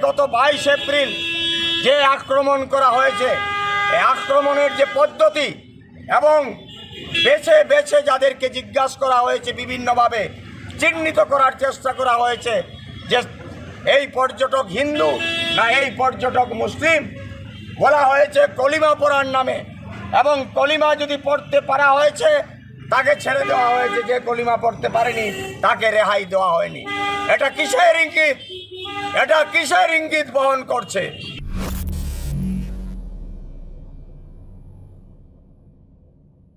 গত 22 এপ্রিল যে আক্রমণ করা হয়েছে, এই আক্রমণের যে পদ্ধতি এবং বেছে বেছে যাদেরকে জিজ্ঞাসা করা হয়েছে, বিভিন্নভাবে চিহ্নিত করার চেষ্টা করা হয়েছে যে এই পর্যটক হিন্দু না এই পর্যটক মুসলিম, বলা হয়েছে কলিমা পড়ার নামে, এবং কলিমা যদি পড়তে পারা হয়েছে তাকে ছেড়ে দেওয়া হয়েছে, যে কলিমা পড়তে পারেনি তাকে রেহাই দেওয়া হয়নি। এটা কিসের ইঙ্গিত? এটা কিসের ইঙ্গিত বহন করছে?